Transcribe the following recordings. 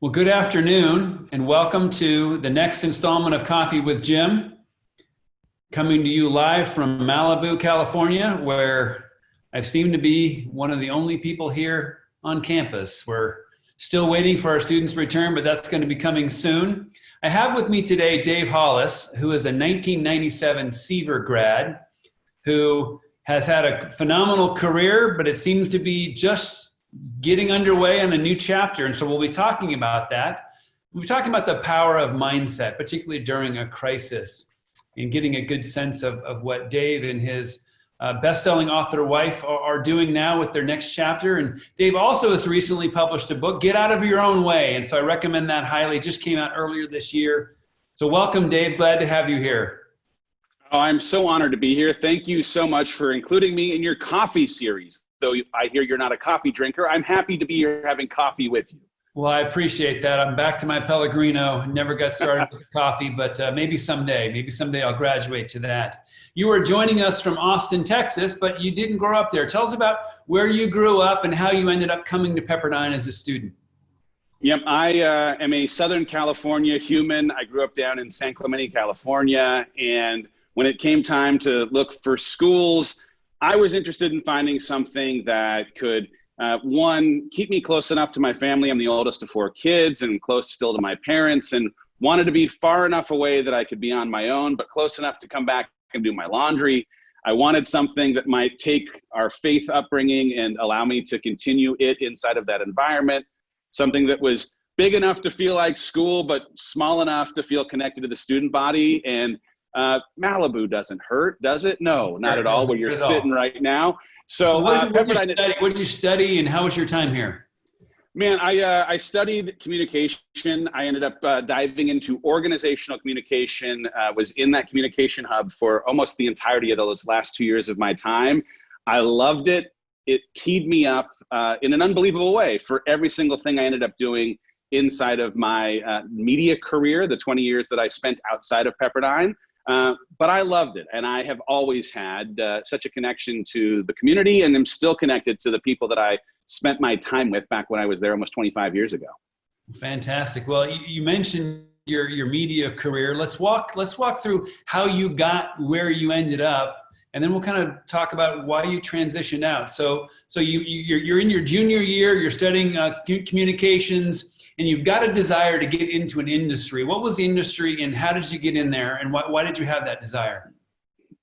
Well, good afternoon and welcome to the next installment of Coffee with Jim, coming to you live from Malibu, California, where I seem to be one of the only people here on campus. We're still waiting for our students' return, but that's going to be coming soon. I have with me today Dave Hollis, who is a 1997 Seaver grad, who has had a phenomenal career, but it seems to be just getting underway on a new chapter. And so we'll be talking about that. We'll be talking about the power of mindset, particularly during a crisis, and getting a good sense of what Dave and his best-selling author wife are doing now with their next chapter. And Dave also has recently published a book, Get Out of Your Own Way. And so I recommend that highly. It just came out earlier this year. So welcome, Dave. Glad to have you here. Oh, I'm so honored to be here. Thank you so much for including me in your coffee series. Though I hear you're not a coffee drinker, I'm happy to be here having coffee with you. Well, I appreciate that. I'm back to my Pellegrino. Never got started with coffee, but maybe someday. Maybe someday I'll graduate to that. You are joining us from Austin, Texas, but you didn't grow up there. Tell us about where you grew up and how you ended up coming to Pepperdine as a student. Yep, I am a Southern California human. I grew up down in San Clemente, California, and when it came time to look for schools, I was interested in finding something that could, one, keep me close enough to my family. I'm the oldest of 4 kids and close still to my parents, and wanted to be far enough away that I could be on my own, but close enough to come back and do my laundry. I wanted something that might take our faith upbringing and allow me to continue it inside of that environment. Something that was big enough to feel like school, but small enough to feel connected to the student body. And Malibu doesn't hurt, does it? No, not at all, where you're sitting right now. So what did you study and how was your time here? Man, I studied communication. I ended up diving into organizational communication, was in that communication hub for almost the entirety of those last 2 years of my time. I loved it. It teed me up in an unbelievable way for every single thing I ended up doing inside of my media career, the 20 years that I spent outside of Pepperdine. But I loved it, and I have always had such a connection to the community, and am still connected to the people that I spent my time with back when I was there almost 25 years ago. Fantastic. Well, you mentioned your media career. Let's walk through how you got where you ended up, and then we'll kind of talk about why you transitioned out. So you're in your junior year. You're studying communications. And you've got a desire to get into an industry. What was the industry and how did you get in there? And why did you have that desire?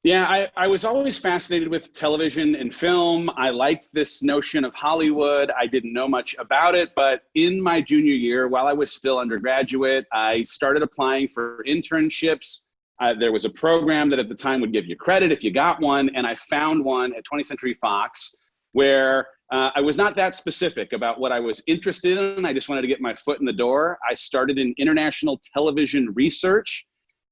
Yeah, I was always fascinated with television and film. I liked this notion of Hollywood. I didn't know much about it, but in my junior year, while I was still undergraduate, I started applying for internships. There was a program that at the time would give you credit if you got one, and I found one at 20th Century Fox where I was not that specific about what I was interested in. I just wanted to get my foot in the door. I started in international television research,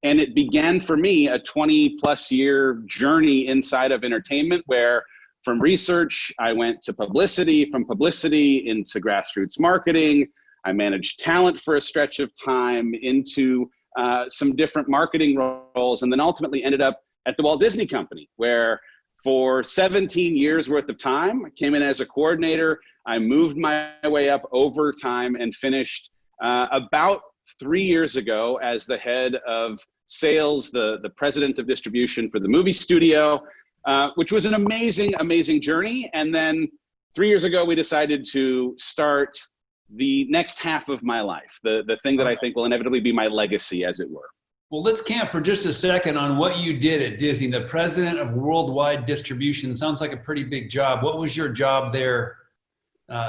and it began for me a 20-plus year journey inside of entertainment where from research, I went to publicity, from publicity into grassroots marketing. I managed talent for a stretch of time into some different marketing roles, and then ultimately ended up at the Walt Disney Company, where for 17 years worth of time, I came in as a coordinator. I moved my way up over time and finished about 3 years ago as the head of sales, the president of distribution for the movie studio, which was an amazing, amazing journey. And then 3 years ago, we decided to start the next half of my life, the thing that I think will inevitably be my legacy, as it were. Well, let's camp for just a second on what you did at Disney. The president of worldwide distribution sounds like a pretty big job. What was your job there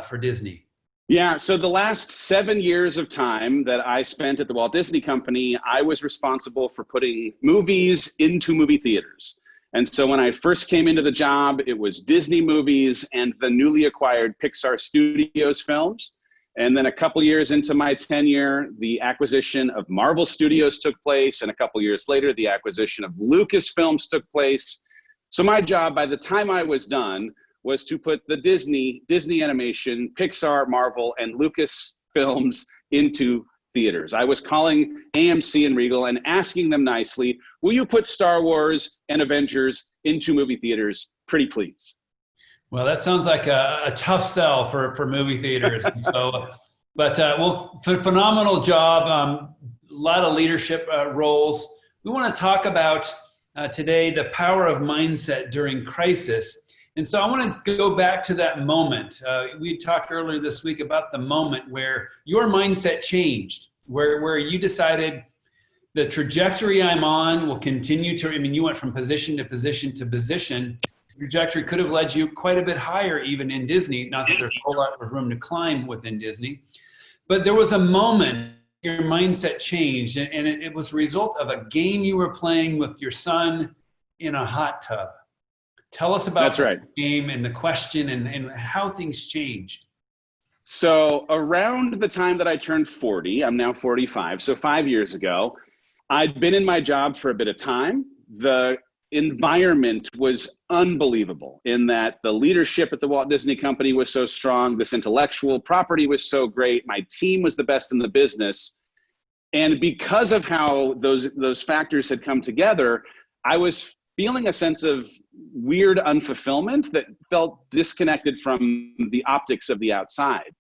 for Disney? Yeah, so the last 7 years of time that I spent at the Walt Disney Company, I was responsible for putting movies into movie theaters. And so when I first came into the job, it was Disney movies and the newly acquired Pixar Studios films. And then a couple years into my tenure, the acquisition of Marvel Studios took place. And a couple years later, the acquisition of Lucasfilms took place. So my job, by the time I was done, was to put the Disney Animation, Pixar, Marvel, and Lucasfilms into theaters. I was calling AMC and Regal and asking them nicely, will you put Star Wars and Avengers into movie theaters? Pretty please. Well, that sounds like a tough sell for movie theaters. And so But well, phenomenal job. A lot of leadership roles. We want to talk about today the power of mindset during crisis. And so I want to go back to that moment. We talked earlier this week about the moment where your mindset changed, where you decided the trajectory I'm on will continue to, I mean, you went from position to position to position. The trajectory could have led you quite a bit higher even in Disney. Not that there's a whole lot of room to climb within Disney. But there was a moment your mindset changed, and it was a result of a game you were playing with your son in a hot tub. Tell us about the game and the question and how things changed. So around the time that I turned 40, I'm now 45, so 5 years ago, I'd been in my job for a bit of time. The environment was unbelievable in that the leadership at the Walt Disney Company was so strong. This intellectual property was so great. My team was the best in the business. And because of how those factors had come together, I was feeling a sense of weird unfulfillment that felt disconnected from the optics of the outside.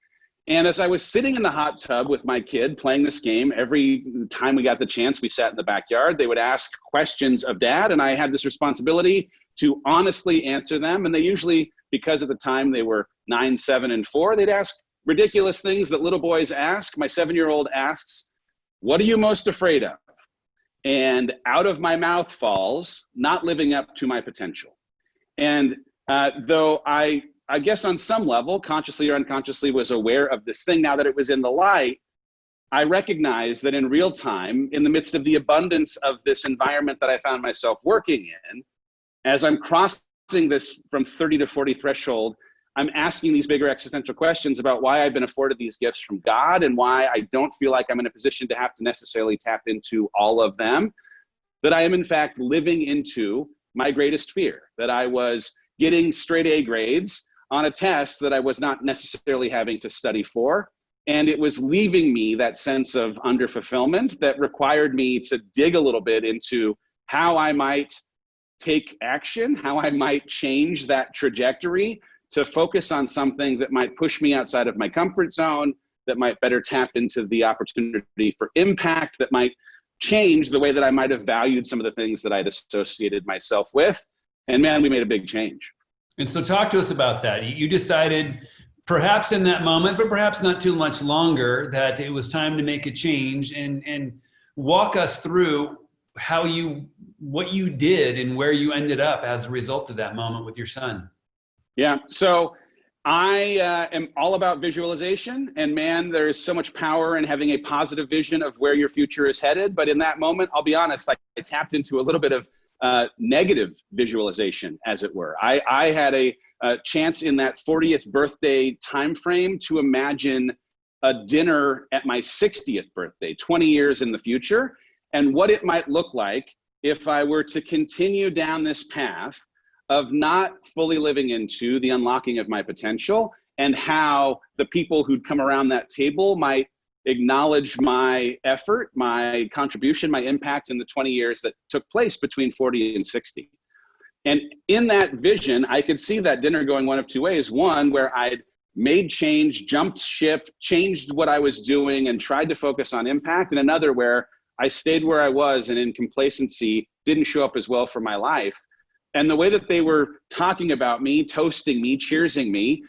And as I was sitting in the hot tub with my kid playing this game, every time we got the chance, we sat in the backyard, they would ask questions of dad, and I had this responsibility to honestly answer them. And they usually, because at the time they were 9, 7, and 4, they'd ask ridiculous things that little boys ask. My 7-year-old asks, "What are you most afraid of?" And out of my mouth falls, "Not living up to my potential." And though I guess on some level, consciously or unconsciously, was aware of this thing, now that it was in the light, I recognized that in real time, in the midst of the abundance of this environment that I found myself working in, as I'm crossing this from 30 to 40 threshold, I'm asking these bigger existential questions about why I've been afforded these gifts from God and why I don't feel like I'm in a position to have to necessarily tap into all of them, that I am in fact living into my greatest fear, that I was getting straight A grades on a test that I was not necessarily having to study for. And it was leaving me that sense of underfulfillment that required me to dig a little bit into how I might take action, how I might change that trajectory to focus on something that might push me outside of my comfort zone, that might better tap into the opportunity for impact, that might change the way that I might have valued some of the things that I'd associated myself with. And man, we made a big change. And so talk to us about that. You decided, perhaps in that moment, but perhaps not too much longer, that it was time to make a change, and walk us through what you did and where you ended up as a result of that moment with your son. Yeah, so I am all about visualization, and man, there's so much power in having a positive vision of where your future is headed. But in that moment, I'll be honest, I tapped into a little bit of negative visualization, as it were. I had a chance in that 40th birthday timeframe to imagine a dinner at my 60th birthday, 20 years in the future, and what it might look like if I were to continue down this path of not fully living into the unlocking of my potential, and how the people who'd come around that table might acknowledge my effort, my contribution, my impact in the 20 years that took place between 40 and 60. And in that vision, I could see that dinner going one of two ways. One, where I'd made change, jumped ship, changed what I was doing, and tried to focus on impact. And another where I stayed where I was and in complacency didn't show up as well for my life. And the way that they were talking about me, toasting me, cheersing me,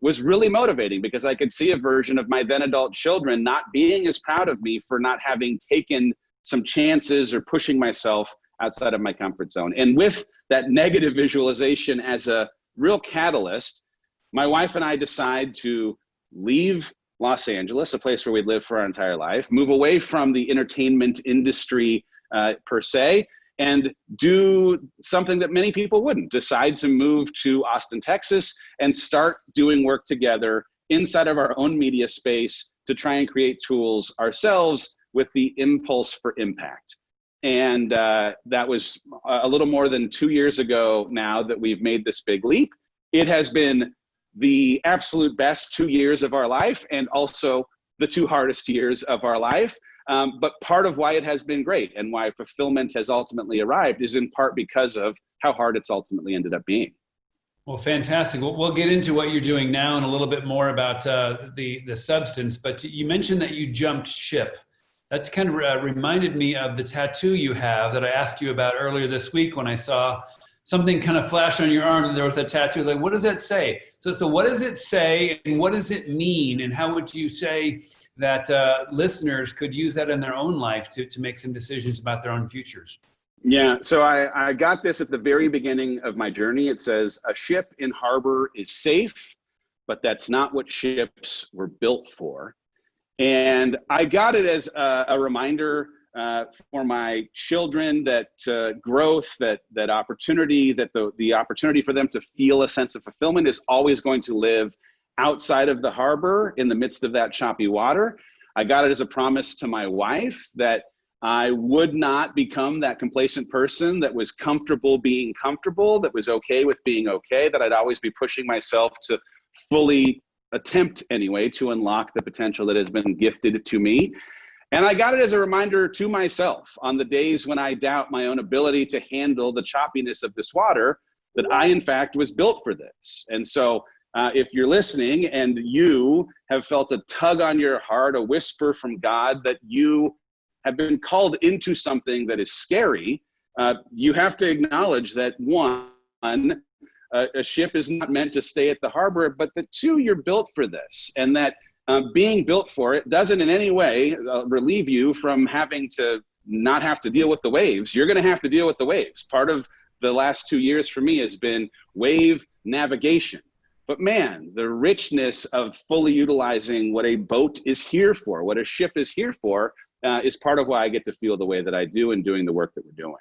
was really motivating, because I could see a version of my then adult children not being as proud of me for not having taken some chances or pushing myself outside of my comfort zone. And with that negative visualization as a real catalyst, my wife and I decide to leave Los Angeles, a place where we'd lived for our entire life, move away from the entertainment industry per se, and do something that many people wouldn't, decide to move to Austin, Texas, and start doing work together inside of our own media space to try and create tools ourselves with the impulse for impact. And that was a little more than 2 years ago now that we've made this big leap. It has been the absolute best 2 years of our life, and also the 2 hardest years of our life. But part of why it has been great and why fulfillment has ultimately arrived is in part because of how hard it's ultimately ended up being. Well, fantastic. We'll get into what you're doing now and a little bit more about the substance. But you mentioned that you jumped ship. That kind of reminded me of the tattoo you have that I asked you about earlier this week when I saw something kind of flash on your arm and there was a tattoo. Like, what does that say? So what does it say and what does it mean? And how would you say that listeners could use that in their own life to make some decisions about their own futures? Yeah, so I got this at the very beginning of my journey. It says, a ship in harbor is safe, but that's not what ships were built for. And I got it as a reminder for my children that growth, that opportunity, that the opportunity for them to feel a sense of fulfillment is always going to live outside of the harbor in the midst of that choppy water. I got it as a promise to my wife that I would not become that complacent person that was comfortable being comfortable, that was okay with being okay, that I'd always be pushing myself to fully attempt anyway to unlock the potential that has been gifted to me. And I got it as a reminder to myself on the days when I doubt my own ability to handle the choppiness of this water, that I in fact was built for this. And so if you're listening and you have felt a tug on your heart, a whisper from God that you have been called into something that is scary, you have to acknowledge that one, a ship is not meant to stay at the harbor, but that two, you're built for this. And that being built for it doesn't in any way relieve you from having to not have to deal with the waves. You're gonna have to deal with the waves. Part of the last 2 years for me has been wave navigation. But man, the richness of fully utilizing what a boat is here for, what a ship is here for, is part of why I get to feel the way that I do in doing the work that we're doing.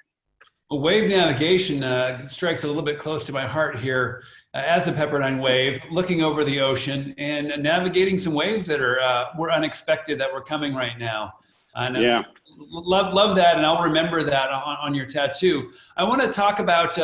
Well, wave navigation strikes a little bit close to my heart here as a Pepperdine wave, looking over the ocean and navigating some waves that were unexpected that were coming right now. And yeah. Love that, and I'll remember that on your tattoo. I want to talk about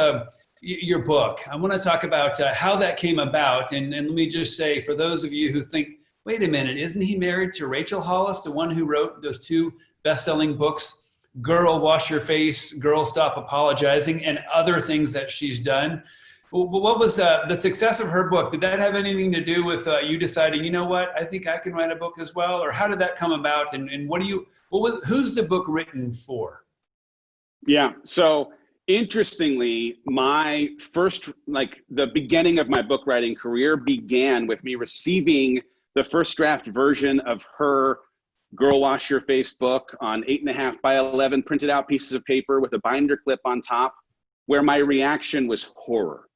your book. I want to talk about how that came about. And let me just say, for those of you who think, wait a minute, isn't he married to Rachel Hollis, the one who wrote those 2 best-selling books, Girl, Wash Your Face, Girl, Stop Apologizing, and other things that she's done? What was the success of her book? Did that have anything to do with you deciding, you know what, I think I can write a book as well? Or how did that come about? And who's the book written for? Yeah, so interestingly, my first, the beginning of my book writing career began with me receiving the first draft version of her Girl Wash Your Face book on 8.5 by 11 printed out pieces of paper with a binder clip on top, where my reaction was horror.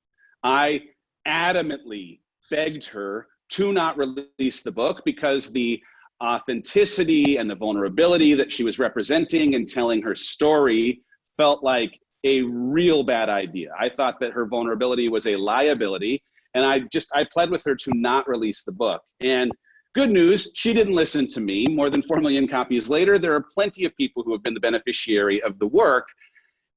I adamantly begged her to not release the book because the authenticity and the vulnerability that she was representing and telling her story felt like a real bad idea. I thought that her vulnerability was a liability, and I pled with her to not release the book. And good news, she didn't listen to me. More than 4 million copies later, there are plenty of people who have been the beneficiary of the work.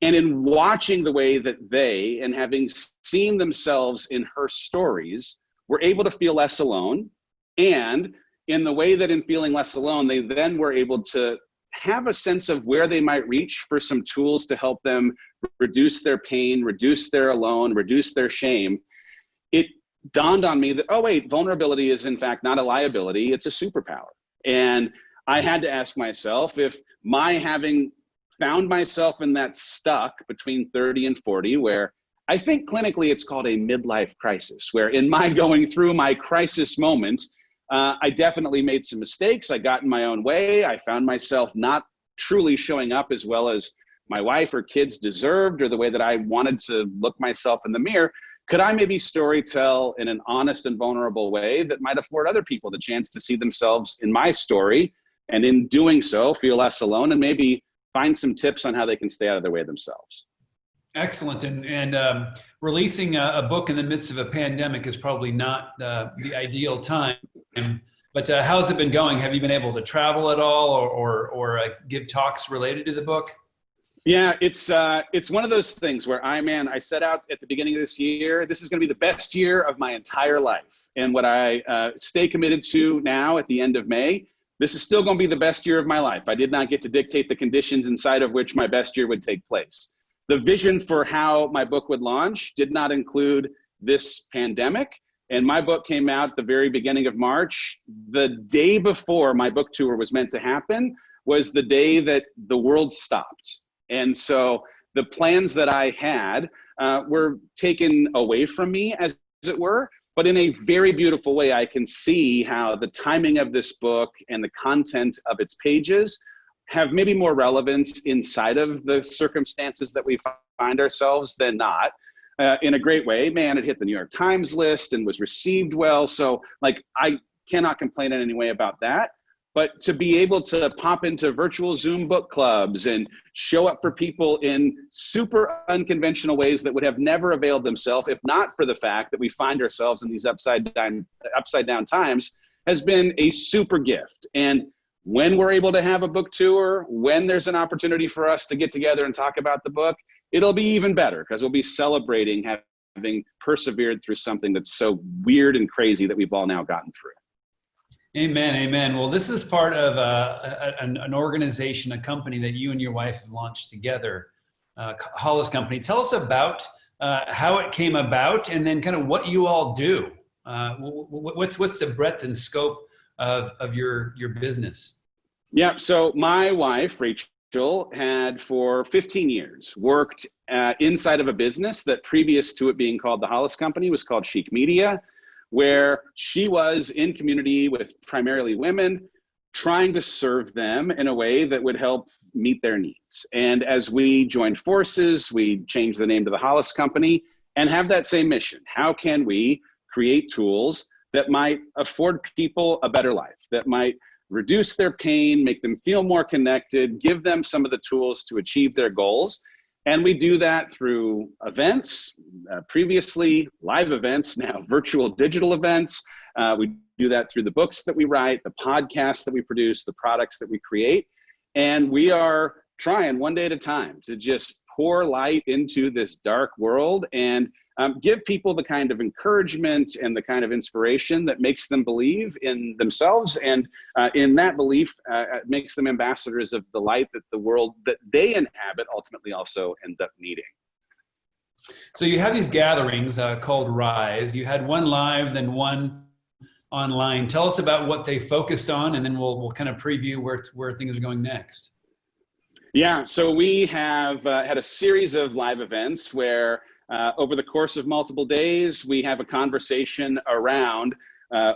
And in watching the way that they, and having seen themselves in her stories, were able to feel less alone. And in the way that in feeling less alone, they then were able to have a sense of where they might reach for some tools to help them reduce their pain, reduce their alone, reduce their shame. It dawned on me that, oh wait, vulnerability is in fact not a liability, it's a superpower. And I had to ask myself if my having found myself in that stuck between 30 and 40, where I think clinically it's called a midlife crisis, where in my going through my crisis moment, I definitely made some mistakes. I got in my own way. I found myself not truly showing up as well as my wife or kids deserved, or the way that I wanted to look myself in the mirror. Could I maybe storytell in an honest and vulnerable way that might afford other people the chance to see themselves in my story, and in doing so, feel less alone and maybe find some tips on how they can stay out of their way themselves? Excellent. And releasing a book in the midst of a pandemic is probably not the ideal time. But how's it been going? Have you been able to travel at all, or give talks related to the book? Yeah, it's one of those things where I set out at the beginning of this year, this is going to be the best year of my entire life. And what I stay committed to now at the end of May, this is still going to be the best year of my life. I did not get to dictate the conditions inside of which my best year would take place. The vision for how my book would launch did not include this pandemic. And my book came out the very beginning of March. The day before my book tour was meant to happen was the day that the world stopped. And so the plans that I had were taken away from me, as it were. But in a very beautiful way, I can see how the timing of this book and the content of its pages have maybe more relevance inside of the circumstances that we find ourselves than not. In a great way. Man, it hit the New York Times list and was received well. So like, I cannot complain in any way about that. But to be able to pop into virtual Zoom book clubs and show up for people in super unconventional ways that would have never availed themselves, if not for the fact that we find ourselves in these upside down times, has been a super gift. And when we're able to have a book tour, when there's an opportunity for us to get together and talk about the book, it'll be even better because we'll be celebrating having persevered through something that's so weird and crazy that we've all now gotten through. Amen, amen. Well, this is part of an organization, a company that you and your wife have launched together, Hollis Company. Tell us about how it came about and then kind of what you all do. What's the breadth and scope of your business? Yeah, so my wife, Rachel, had for 15 years worked inside of a business that previous to it being called the Hollis Company was called Chic Media, where she was in community with primarily women, trying to serve them in a way that would help meet their needs. And as we joined forces, we changed the name to the Hollis Company and have that same mission. How can we create tools that might afford people a better life, that might reduce their pain, make them feel more connected, give them some of the tools to achieve their goals. And we do that through events, previously live events, now virtual digital events. We do that through the books that we write, the podcasts that we produce, the products that we create. And we are trying one day at a time to just pour light into this dark world and give people the kind of encouragement and the kind of inspiration that makes them believe in themselves. And in that belief, makes them ambassadors of the light that the world that they inhabit ultimately also ends up needing. So you have these gatherings called Rise. You had one live, then one online. Tell us about what they focused on, and then we'll kind of preview where things are going next. Yeah, so we have had a series of live events where over the course of multiple days, we have a conversation around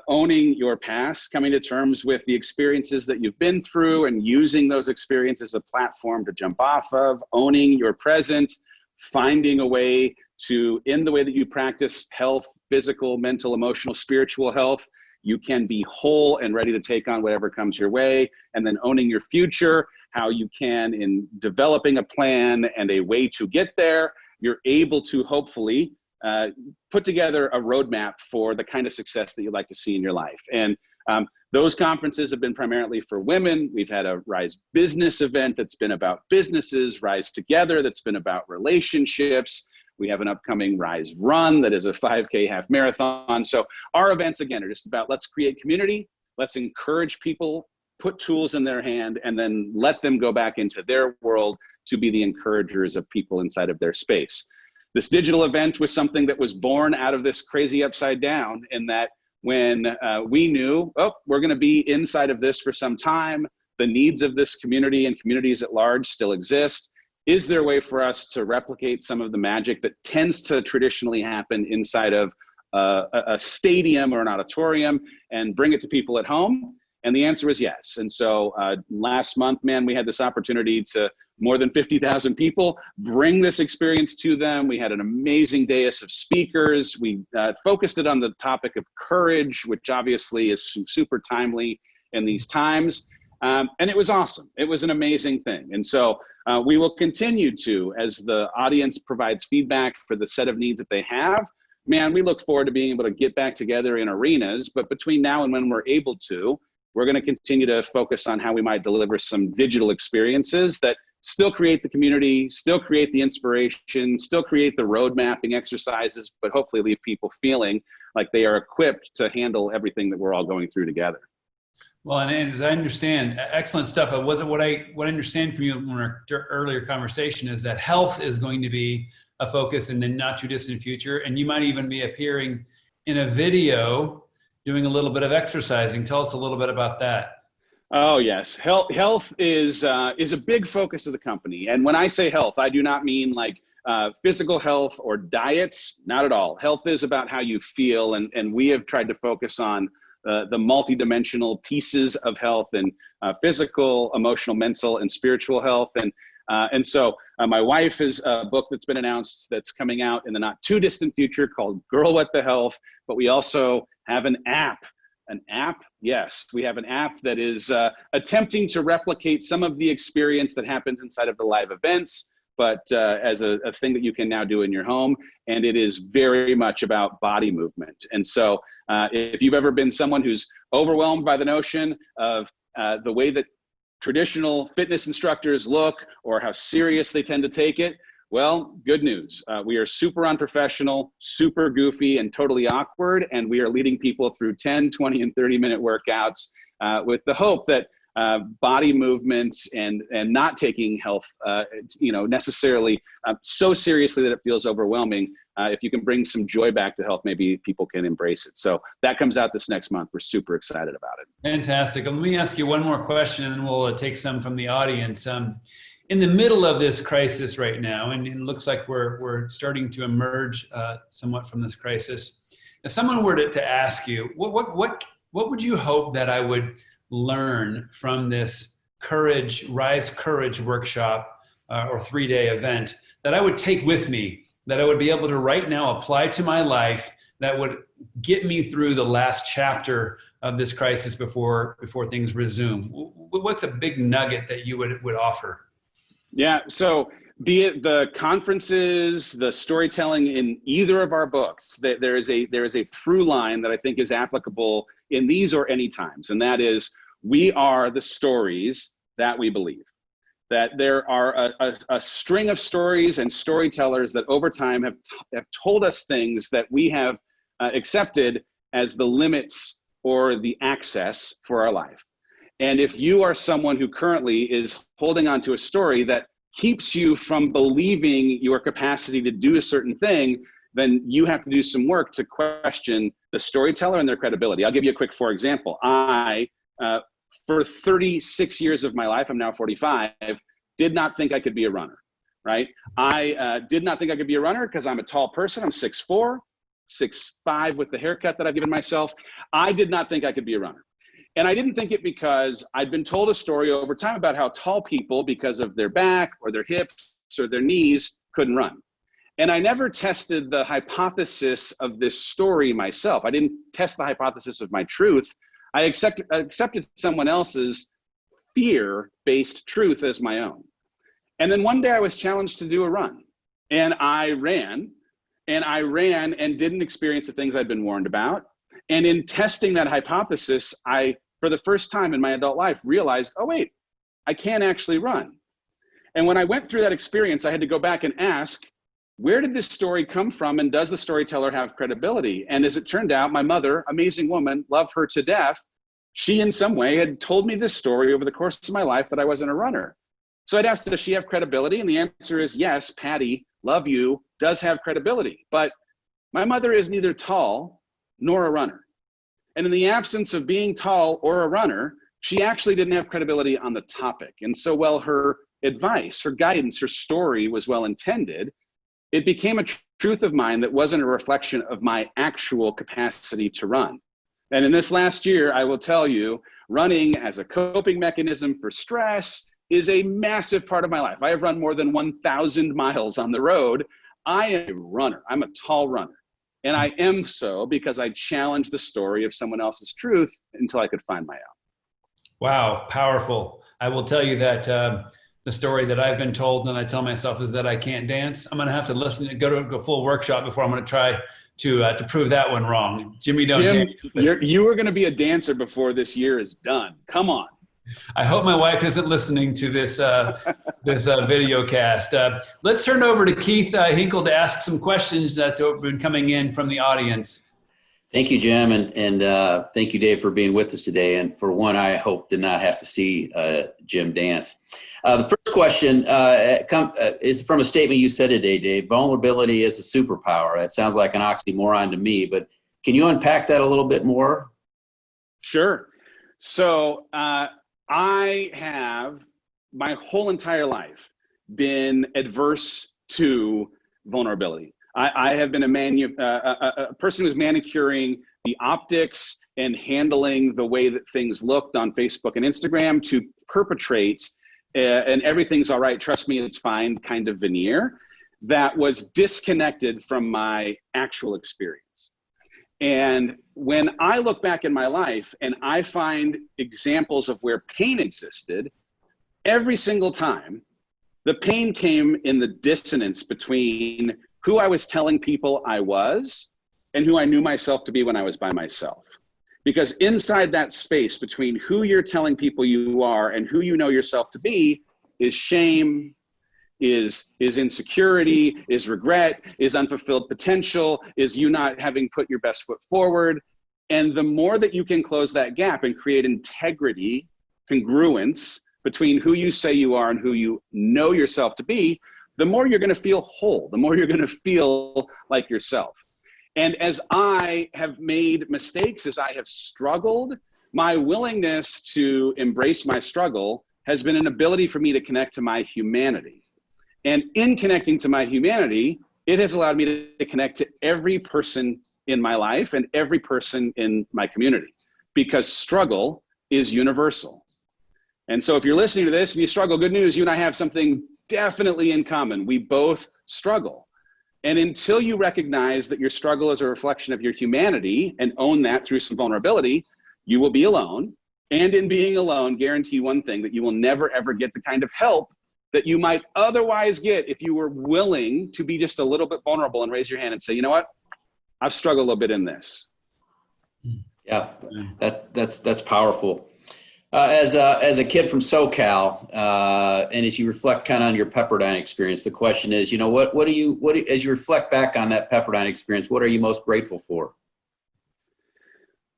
owning your past, coming to terms with the experiences that you've been through and using those experiences as a platform to jump off of, owning your present, finding a way to, in the way that you practice health, physical, mental, emotional, spiritual health, you can be whole and ready to take on whatever comes your way, and then owning your future, how you can, in developing a plan and a way to get there, you're able to hopefully put together a roadmap for the kind of success that you'd like to see in your life. And those conferences have been primarily for women. We've had a Rise Business event that's been about businesses, Rise Together that's been about relationships. We have an upcoming Rise Run that is a 5K half marathon. So our events, again, are just about let's create community, let's encourage people, put tools in their hand, and then let them go back into their world to be the encouragers of people inside of their space. This digital event was something that was born out of this crazy upside down, in that when we knew, oh, we're going to be inside of this for some time, the needs of this community and communities at large still exist. Is there a way for us to replicate some of the magic that tends to traditionally happen inside of a stadium or an auditorium and bring it to people at home? And the answer is yes. And so last month, man, we had this opportunity to more than 50,000 people, bring this experience to them. We had an amazing dais of speakers. We focused it on the topic of courage, which obviously is super timely in these times. And it was awesome. It was an amazing thing. And so we will continue to, as the audience provides feedback for the set of needs that they have, man, we look forward to being able to get back together in arenas. But between now and when we're able to, we're going to continue to focus on how we might deliver some digital experiences that still create the community, still create the inspiration, still create the road mapping exercises, but hopefully leave people feeling like they are equipped to handle everything that we're all going through together. Well, and as I understand, excellent stuff. What I understand from you in our earlier conversation is that health is going to be a focus in the not too distant future. And you might even be appearing in a video doing a little bit of exercising. Tell us a little bit about that. Oh yes, health is a big focus of the company. And when I say health, I do not mean like physical health or diets. Not at all. Health is about how you feel, and we have tried to focus on the multidimensional pieces of health and physical, emotional, mental, and spiritual health. And so my wife has a book that's been announced that's coming out in the not too distant future called Girl What the Health. But we also have an app. An app? Yes, we have an app that is attempting to replicate some of the experience that happens inside of the live events, but as a thing that you can now do in your home. And it is very much about body movement. And so if you've ever been someone who's overwhelmed by the notion of the way that traditional fitness instructors look or how serious they tend to take it, well, good news. We are super unprofessional, super goofy, and totally awkward, and we are leading people through 10, 20, and 30-minute workouts with the hope that body movement and not taking health, necessarily so seriously that it feels overwhelming. If you can bring some joy back to health, maybe people can embrace it. So that comes out this next month. We're super excited about it. Fantastic. Let me ask you one more question, and then we'll take some from the audience. In the middle of this crisis right now, and it looks like we're starting to emerge somewhat from this crisis. If someone were to ask you, what would you hope that I would learn from this Rise Courage workshop or 3-day event that I would take with me, that I would be able to right now apply to my life, that would get me through the last chapter of this crisis before things resume? What's a big nugget that you would offer? Yeah, so be it the conferences, the storytelling in either of our books, there is a through line that I think is applicable in these or any times, and that is we are the stories that we believe. That there are a string of stories and storytellers that over time have told us things that we have accepted as the limits or the access for our life. And if you are someone who currently is holding on to a story that keeps you from believing your capacity to do a certain thing, then you have to do some work to question the storyteller and their credibility. I'll give you a quick for example. I, for 36 years of my life, I'm now 45, did not think I could be a runner, right? I did not think I could be a runner because I'm a tall person. I'm 6'4", 6'5" with the haircut that I've given myself. I did not think I could be a runner. And I didn't think it because I'd been told a story over time about how tall people, because of their back or their hips or their knees, couldn't run. And I never tested the hypothesis of this story myself. I didn't test the hypothesis of my truth. I accepted someone else's fear-based truth as my own. And then one day I was challenged to do a run. And I ran and didn't experience the things I'd been warned about. And in testing that hypothesis, I, for the first time in my adult life, realized, oh wait, I can't actually run. And when I went through that experience, I had to go back and ask, where did this story come from, and does the storyteller have credibility? And as it turned out, my mother, amazing woman, love her to death, she in some way had told me this story over the course of my life that I wasn't a runner. So I'd asked, does she have credibility? And the answer is yes, Patty, love you, does have credibility. But my mother is neither tall nor a runner. And in the absence of being tall or a runner, she actually didn't have credibility on the topic. And so while her advice, her guidance, her story was well intended, it became a truth of mine that wasn't a reflection of my actual capacity to run. And in this last year, I will tell you, running as a coping mechanism for stress is a massive part of my life. I have run more than 1,000 miles on the road. I am a runner. I'm a tall runner. And I am so because I challenged the story of someone else's truth until I could find my own. Wow, powerful. I will tell you that the story that I've been told and I tell myself is that I can't dance. I'm going to have to go to a full workshop before I'm going to try to prove that one wrong. Jim, you were going to be a dancer before this year is done. Come on. I hope my wife isn't listening to this video cast. Let's turn over to Keith Hinkle to ask some questions that have been coming in from the audience. Thank you, Jim, and thank you, Dave, for being with us today. And for one, I hope to not have to see Jim dance. The first question is from a statement you said today, Dave. Vulnerability is a superpower. That sounds like an oxymoron to me, but can you unpack that a little bit more? Sure. So I have my whole entire life been adverse to vulnerability. I have been a person who's manicuring the optics and handling the way that things looked on Facebook and Instagram to perpetrate and everything's all right, trust me, it's fine kind of veneer that was disconnected from my actual experience. And when I look back in my life and I find examples of where pain existed, every single time, the pain came in the dissonance between who I was telling people I was and who I knew myself to be when I was by myself. Because inside that space between who you're telling people you are and who you know yourself to be is shame, is insecurity, is regret, is unfulfilled potential, is you not having put your best foot forward. And the more that you can close that gap and create integrity, congruence between who you say you are and who you know yourself to be, the more you're going to feel whole, the more you're going to feel like yourself. And as I have made mistakes, as I have struggled, my willingness to embrace my struggle has been an ability for me to connect to my humanity. And in connecting to my humanity, it has allowed me to connect to every person in my life and every person in my community, because struggle is universal. And so if you're listening to this and you struggle, good news, you and I have something definitely in common. We both struggle. And until you recognize that your struggle is a reflection of your humanity and own that through some vulnerability, you will be alone. And in being alone, guarantee one thing, that you will never, ever get the kind of help that you might otherwise get if you were willing to be just a little bit vulnerable and raise your hand and say, you know what, I've struggled a little bit in this. Yeah, that's powerful. As a kid from SoCal, and as you reflect kind of on your Pepperdine experience, the question is, you know, what do you as you reflect back on that Pepperdine experience, what are you most grateful for?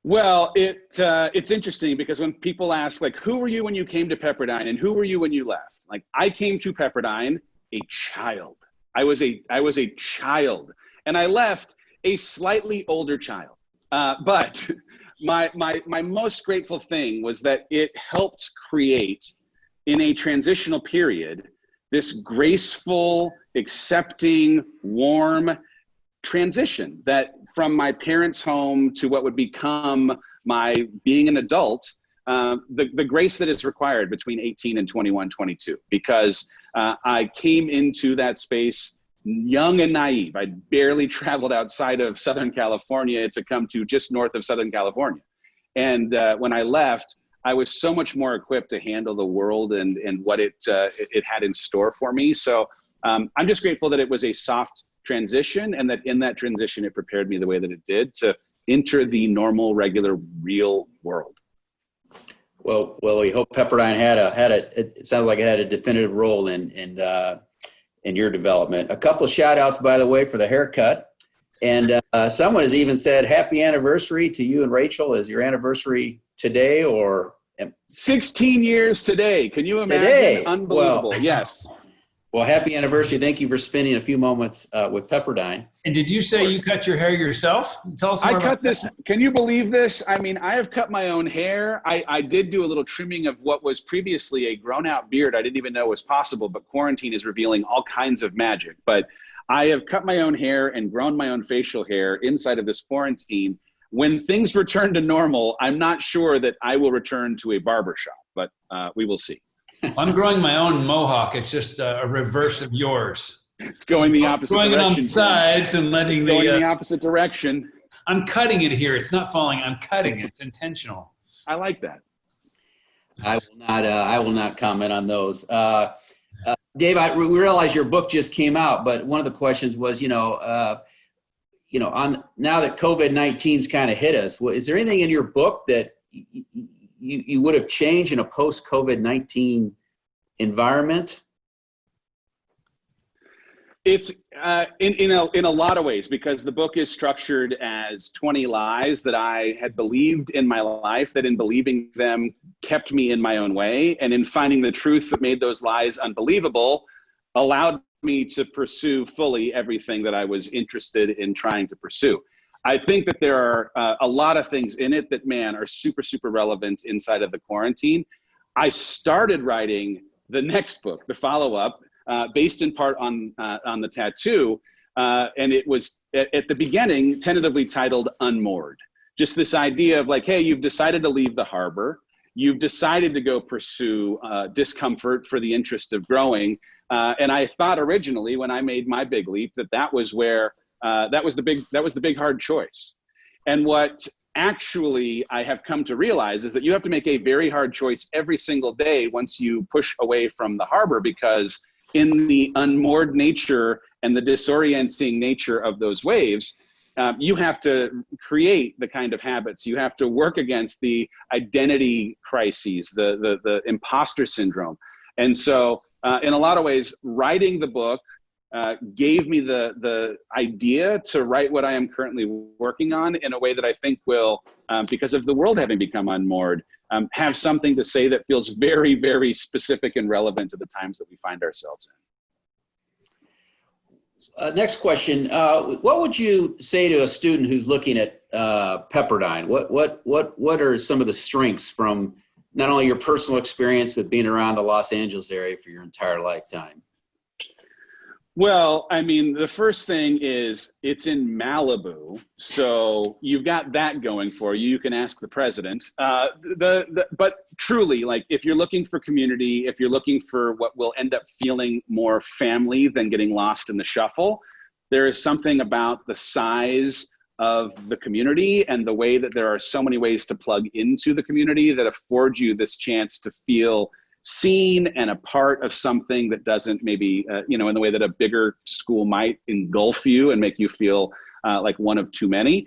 Well, it's interesting because when people ask, like, who were you when you came to Pepperdine and who were you when you left? Like, I came to Pepperdine a child. I was a child, and I left a slightly older child. But my most grateful thing was that it helped create, in a transitional period, this graceful, accepting, warm transition that from my parents' home to what would become my being an adult, the grace that is required between 18 and 21, 22, because I came into that space young and naive. I barely traveled outside of Southern California to come to just north of Southern California. And when I left, I was so much more equipped to handle the world and what it had in store for me. So I'm just grateful that it was a soft transition, and that in that transition, it prepared me the way that it did to enter the normal, regular, real world. Well, we hope Pepperdine it sounds like it had a definitive role in your development. A couple of shout outs, by the way, for the haircut. And someone has even said, happy anniversary to you and Rachel. Is your anniversary today or? 16 years today. Can you imagine? Today. Unbelievable. Well, yes. Well, happy anniversary. Thank you for spending a few moments with Pepperdine. And did you say you cut your hair yourself? Tell us more about this. Can you believe this? I mean, I have cut my own hair. I did do a little trimming of what was previously a grown out beard. I didn't even know was possible, but quarantine is revealing all kinds of magic. But I have cut my own hair and grown my own facial hair inside of this quarantine. When things return to normal, I'm not sure that I will return to a barbershop, but we will see. I'm growing my own mohawk. It's just a reverse of yours. It's going the opposite direction. Going it on sides and letting going the opposite direction. I'm cutting it here. It's not falling. I'm cutting it. It's intentional. I like that. I will not comment on those. Dave, we realize your book just came out, but one of the questions was, on now that COVID-19's kind of hit us, is there anything in your book that you would have changed in a post-COVID-19 environment? It's in a lot of ways, because the book is structured as 20 lies that I had believed in my life, that in believing them kept me in my own way, and in finding the truth that made those lies unbelievable allowed me to pursue fully everything that I was interested in trying to pursue. I think that there are a lot of things in it that, man, are super, super relevant inside of the quarantine. I started writing the next book, the follow-up, based in part on the tattoo, and it was at the beginning tentatively titled Unmoored. Just this idea of like, hey, you've decided to leave the harbor, you've decided to go pursue discomfort for the interest of growing, and I thought originally when I made my big leap that was where that was the big hard choice. And what actually I have come to realize is that you have to make a very hard choice every single day once you push away from the harbor, because in the unmoored nature and the disorienting nature of those waves, you have to create the kind of habits. You have to work against the identity crises, the imposter syndrome. And so in a lot of ways, writing the book gave me the idea to write what I am currently working on in a way that I think will, because of the world having become unmoored, have something to say that feels very, very specific and relevant to the times that we find ourselves in. Next question. What would you say to a student who's looking at Pepperdine? What are some of the strengths from not only your personal experience, but being around the Los Angeles area for your entire lifetime? Well, I mean, the first thing is it's in Malibu, so you've got that going for you. You can ask the president. But truly, like, if you're looking for community, if you're looking for what will end up feeling more family than getting lost in the shuffle, there is something about the size of the community and the way that there are so many ways to plug into the community that afford you this chance to feel seen and a part of something that doesn't maybe, in the way that a bigger school might engulf you and make you feel like one of too many.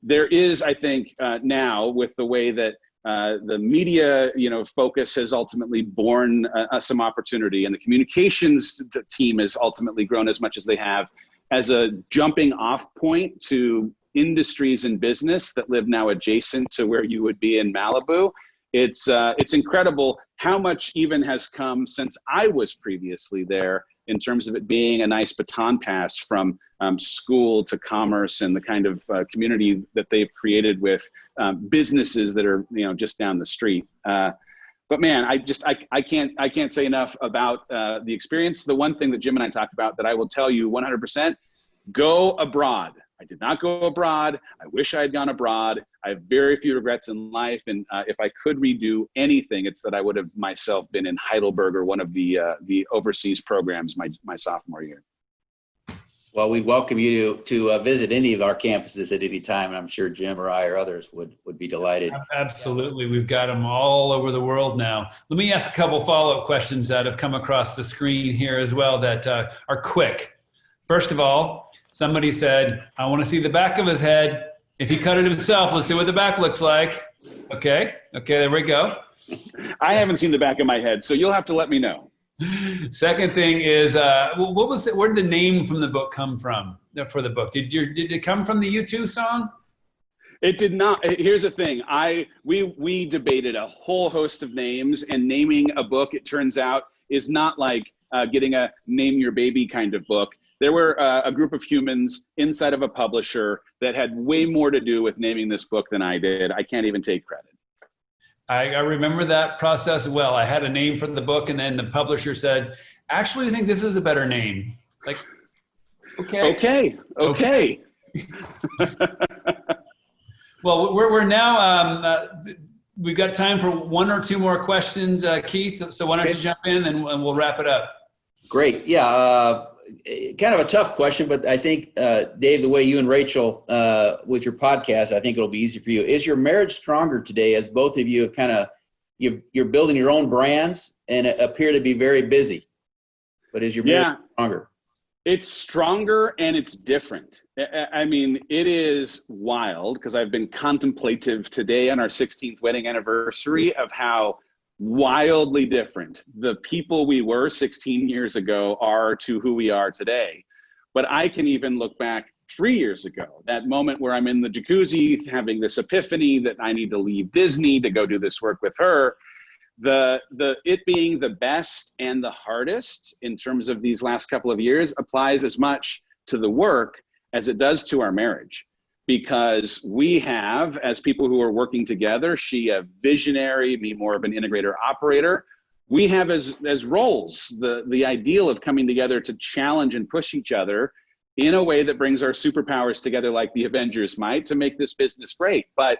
There is, I think, now with the way that the media, focus has ultimately borne some opportunity, and the communications team has ultimately grown as much as they have, as a jumping off point to industries and business that live now adjacent to where you would be in Malibu. It's incredible how much even has come since I was previously there, in terms of it being a nice baton pass from school to commerce, and the kind of community that they've created with businesses that are just down the street. But man, I can't say enough about the experience. The one thing that Jim and I talked about that I will tell you 100%: go abroad. I did not go abroad. I wish I had gone abroad. I have very few regrets in life. And if I could redo anything, it's that I would have myself been in Heidelberg or one of the overseas programs my sophomore year. Well, we'd welcome you to visit any of our campuses at any time. And I'm sure Jim or I or others would be delighted. Absolutely. We've got them all over the world now. Let me ask a couple follow-up questions that have come across the screen here as well that are quick. First of all, somebody said, I want to see the back of his head. If he cut it himself, let's see what the back looks like. Okay, there we go. I haven't seen the back of my head, so you'll have to let me know. Second thing is, where did the name from the book come from for the book? Did it come from the U2 song? It did not. Here's the thing. We debated a whole host of names, and naming a book, it turns out, is not like getting a name your baby kind of book. There were a group of humans inside of a publisher that had way more to do with naming this book than I did. I can't even take credit. I remember that process well. I had a name for the book, and then the publisher said, actually, I think this is a better name. Like, okay. Well, we're now, we've got time for one or two more questions, Keith. So why don't you jump in and we'll wrap it up. Great. Yeah. Kind of a tough question, but I think, Dave, the way you and Rachel, with your podcast, I think it'll be easy for you. Is your marriage stronger today, as both of you have kind of, you're building your own brands and appear to be very busy, but is your marriage stronger? It's stronger and it's different. I mean, it is wild, because I've been contemplative today on our 16th wedding anniversary of how wildly different. The people we were 16 years ago are to who we are today. But I can even look back 3 years ago, that moment where I'm in the jacuzzi having this epiphany that I need to leave Disney to go do this work with her. It being the best and the hardest in terms of these last couple of years applies as much to the work as it does to our marriage. Because we have, as people who are working together, she a visionary, me more of an integrator operator, we have as roles the ideal of coming together to challenge and push each other in a way that brings our superpowers together like the Avengers might to make this business great. But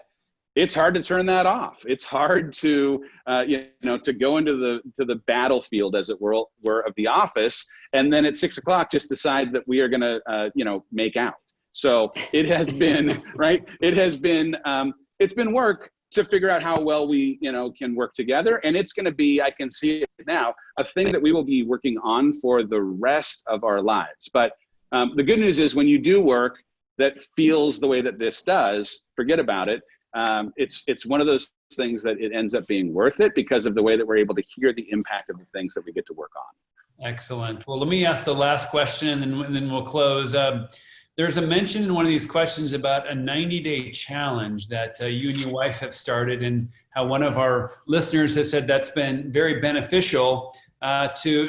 it's hard to turn that off. It's hard to to go into the battlefield, as it were, of the office, and then at 6 o'clock just decide that we are going to make out. So it has been, right? It has been, it's been work to figure out how well we, can work together. And it's going to be, I can see it now, a thing that we will be working on for the rest of our lives. But the good news is when you do work that feels the way that this does, forget about it. It's one of those things that it ends up being worth it because of the way that we're able to hear the impact of the things that we get to work on. Excellent. Well, let me ask the last question and then we'll close. There's a mention in one of these questions about a 90-day challenge that you and your wife have started, and how one of our listeners has said that's been very beneficial to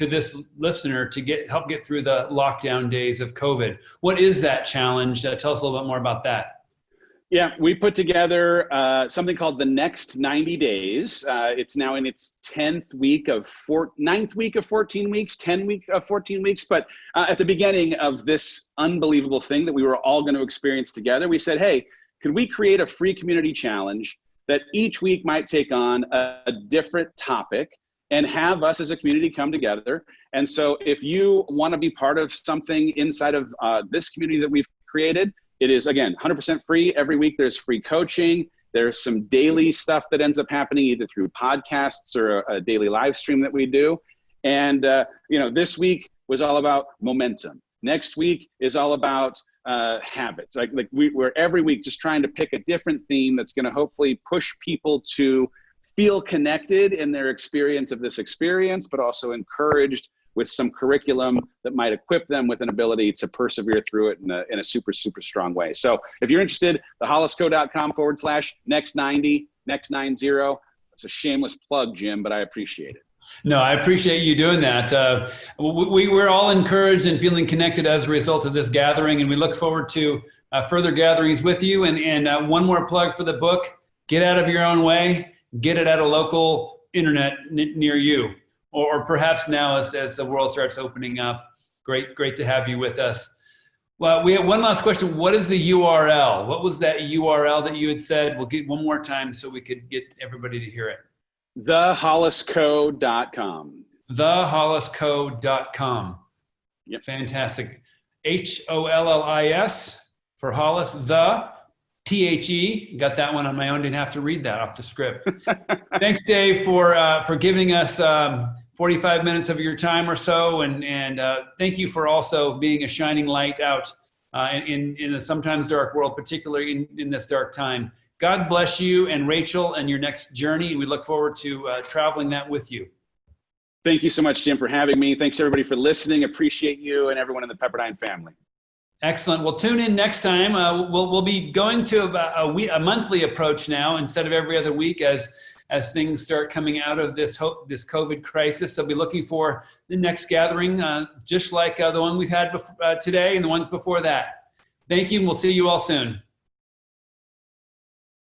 this listener to help get through the lockdown days of COVID. What is that challenge? Tell us a little bit more about that. Yeah, we put together something called the Next 90 Days. It's now in its 9th week of 14 weeks, 10 week of 14 weeks. But at the beginning of this unbelievable thing that we were all going to experience together, we said, hey, could we create a free community challenge that each week might take on a different topic and have us as a community come together? And so if you want to be part of something inside of this community that we've created, it is, again, 100% free. Every week there's free coaching. There's some daily stuff that ends up happening either through podcasts or a daily live stream that we do. And, this week was all about momentum. Next week is all about habits. We're every week just trying to pick a different theme that's going to hopefully push people to feel connected in their experience of this experience, but also encouraged with some curriculum that might equip them with an ability to persevere through it in a super, super strong way. So if you're interested, thehollisco.com/next90, next 90. It's a shameless plug, Jim, but I appreciate it. No, I appreciate you doing that. We're all encouraged and feeling connected as a result of this gathering, and we look forward to further gatherings with you. And one more plug for the book: Get Out of Your Own Way, get it at a local internet near you. Or perhaps now as the world starts opening up. Great to have you with us. Well, we have one last question. What is the URL? What was that URL that you had said? We'll get one more time so we could get everybody to hear it. Thehollisco.com. Thehollisco.com. Yep. Fantastic. HOLLIS for Hollis, THE. Got that one on my own. Didn't have to read that off the script. Thanks, Dave, for giving us 45 minutes of your time or so, and thank you for also being a shining light out in a sometimes dark world, particularly in this dark time. God bless you and Rachel and your next journey. We look forward to traveling that with you. Thank you so much, Jim, for having me. Thanks everybody for listening. Appreciate you and everyone in the Pepperdine family. Excellent. Well, tune in next time. We'll be going to about a monthly approach now instead of every other week as things start coming out of this COVID crisis. So be looking for the next gathering, just like the one we've had today and the ones before that. Thank you, and we'll see you all soon.